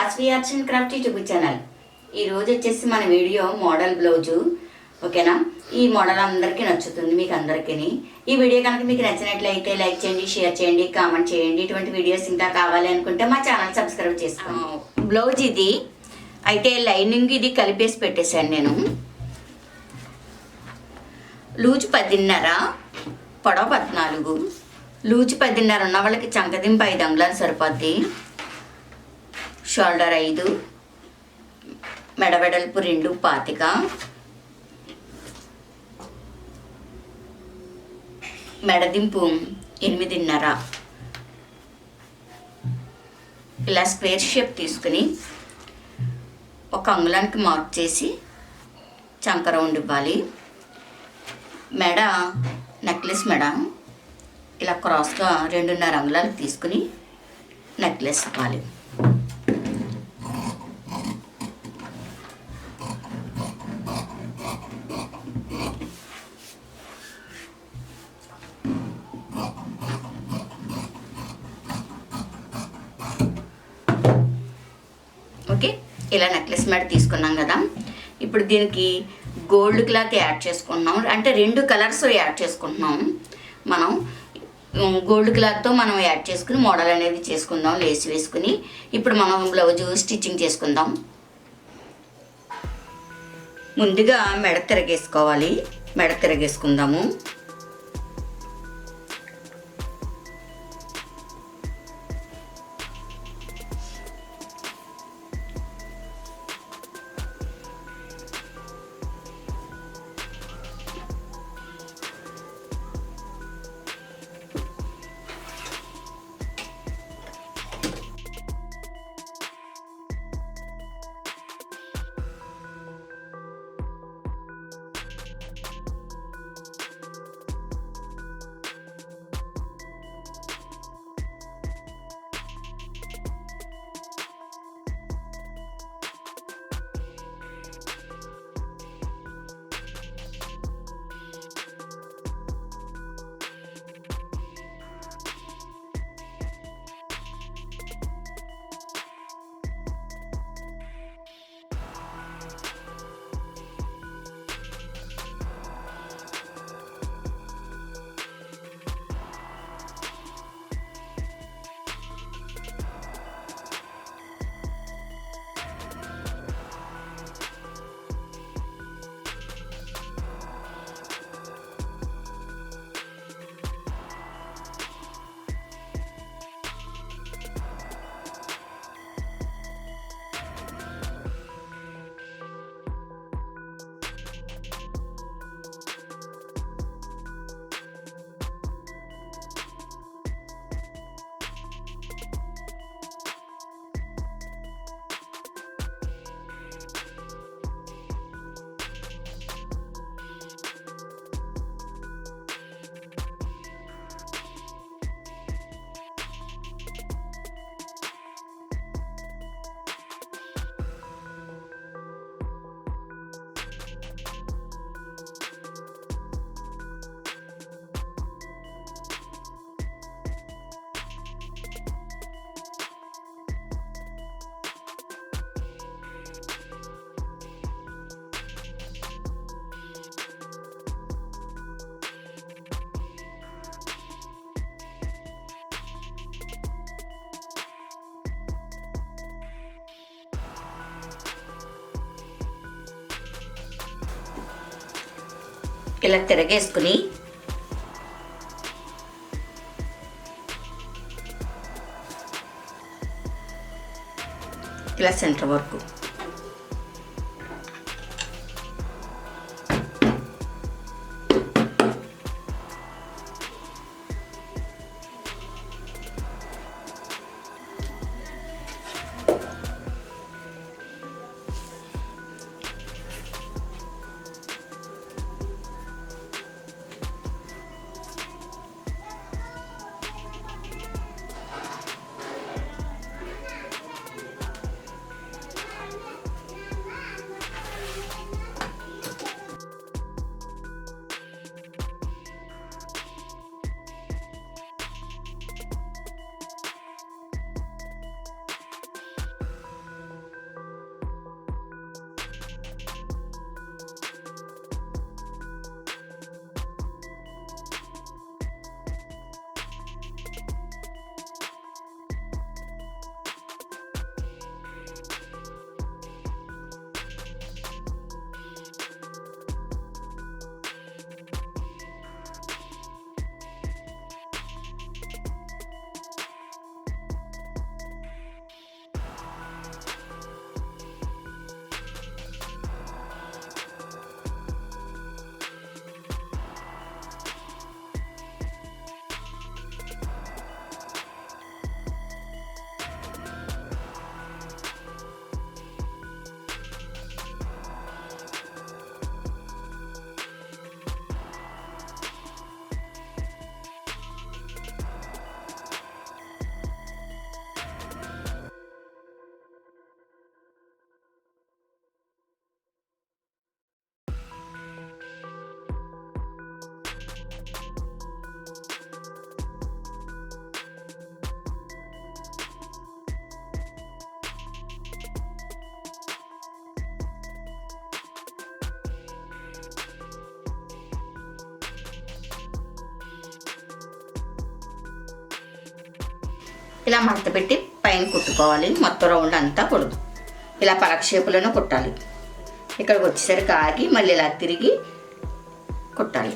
Vasavi-Arts&Crafts YouTube channel. ఈరోజు వచ్చేసి మన వీడియో మోడల్ బ్లౌజు. ఓకేనా? ఈ మోడల్ అందరికీ నచ్చుతుంది, మీకు అందరికీ. ఈ వీడియో కనుక మీకు నచ్చినట్లయితే లైక్ చేయండి, షేర్ చేయండి, కామెంట్ చేయండి. ఇటువంటి వీడియోస్ ఇంకా కావాలి అనుకుంటే మా ఛానల్ సబ్స్క్రైబ్ చేసుకోండి. బ్లౌజ్ ఇది అయితే లైనింగ్ ఇది కలిపేసి పెట్టేశాను నేను. లూజ్ 10.5, పొడవ 14. లూజ్ 10.5 ఉన్న వాళ్ళకి చంకదింపు 5 అంగుళాలు సరిపోద్ది. షోల్డర్ 5, మెడవెడల్పు 2.25, మెడదింపు 8.5. ఇలా స్క్వేర్ షేప్ తీసుకుని ఒక అంగుళానికి మార్క్ చేసి చంక రౌండ్ ఇవ్వాలి. మెడ నెక్లెస్ మెడ ఇలా క్రాస్గా 2.5 అంగుళాలు తీసుకుని నెక్లెస్ ఇవ్వాలి. ఓకే, ఇలా నెక్లెస్ మెడ తీసుకున్నాం కదా. ఇప్పుడు దీనికి గోల్డ్ క్లాత్ యాడ్ చేసుకుంటున్నాం, అంటే 2 కలర్స్ యాడ్ చేసుకుంటున్నాం. మనం గోల్డ్ క్లాత్తో మనం యాడ్ చేసుకుని మోడల్ అనేది చేసుకుందాం, లేస్ వేసుకుని. ఇప్పుడు మనం బ్లౌజ్ స్టిచ్చింగ్ చేసుకుందాం. ముందుగా మెడ తిరగేసుకోవాలి, మెడ తిరగేసుకుందాము. ఇలా తిరగేసుకుని ఇలా సెంటర్ వరకు ఇలా మడత పెట్టి పైన కుట్టుకోవాలి. మొత్తం రౌండ్ అంతా కుడదు, ఇలా పలక షేపులోనే కుట్టాలి. ఇక్కడికి వచ్చేసరికి ఆగి మళ్ళీ ఇలా తిరిగి కుట్టాలి.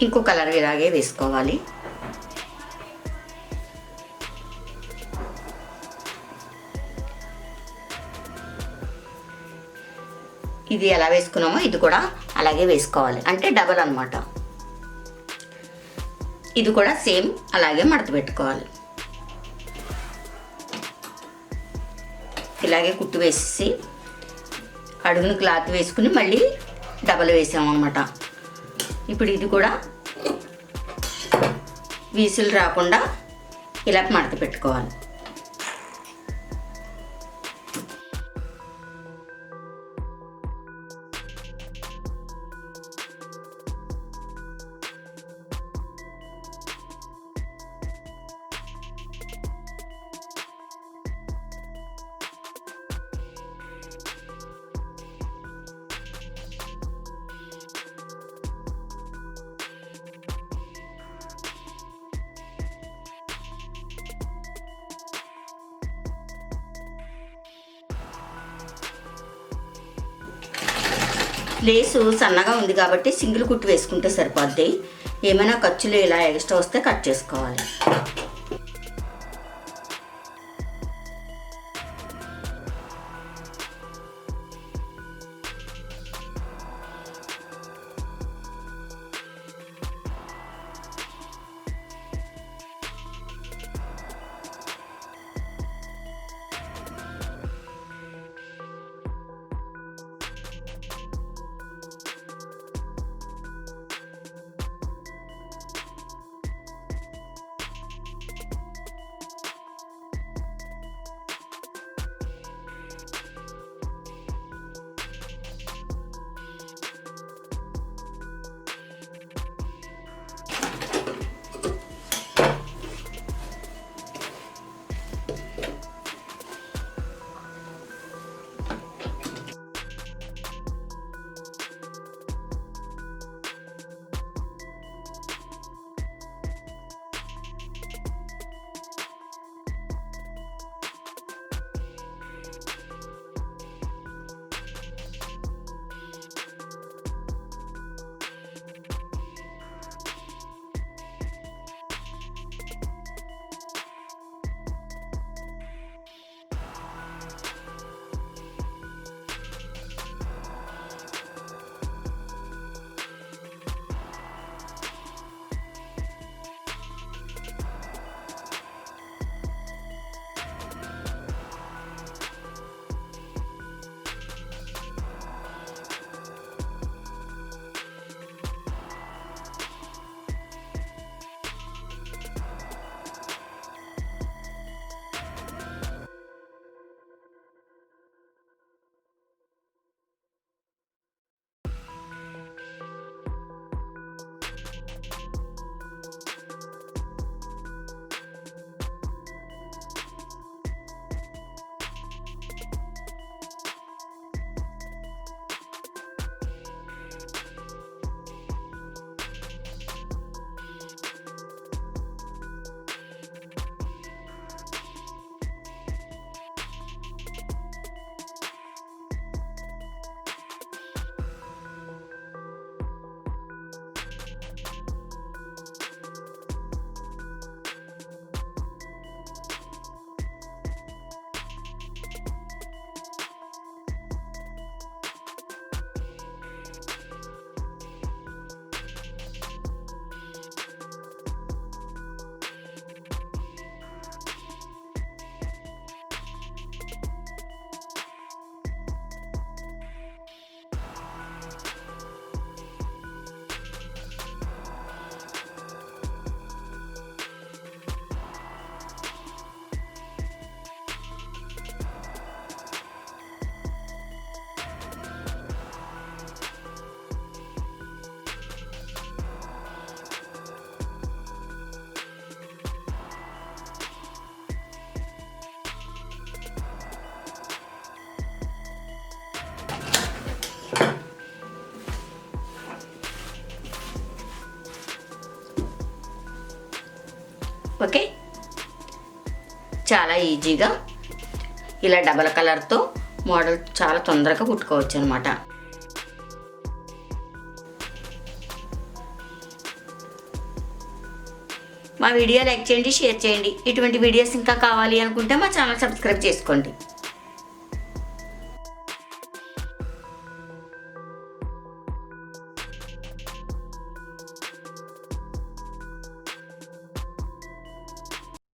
ఇంకో కలర్ ఇలాగే వేసుకోవాలి. ఇది ఎలా వేసుకున్నామో ఇది కూడా అలాగే వేసుకోవాలి, అంటే డబల్ అన్నమాట. ఇది కూడా సేమ్ అలాగే మడత పెట్టుకోవాలి. ఇలాగే కుట్టు వేసేసి అడుగున క్లాత్ వేసుకుని మళ్ళీ డబల్ వేసామన్నమాట. ఇప్పుడు ఇది కూడా వీసులు రాకుండా ఇలా మడత పెట్టుకోవాలి. లేసు సన్నగా ఉంది కాబట్టి సింగిల్ కుట్టు వేసుకుంటే సరిపోద్ది. ఏమైనా ఖర్చులు ఇలా ఎక్స్ట్రా వస్తే కట్ చేసుకోవాలి. ఓకే, చాలా ఈజీగా ఇలా డబల్ కలర్తో మోడల్ చాలా తొందరగా కుట్టుకోవచ్చు అనమాట. మా వీడియో లైక్ చేయండి, షేర్ చేయండి. ఇటువంటి వీడియోస్ ఇంకా కావాలి అనుకుంటే మా ఛానల్ సబ్స్క్రైబ్ చేసుకోండి.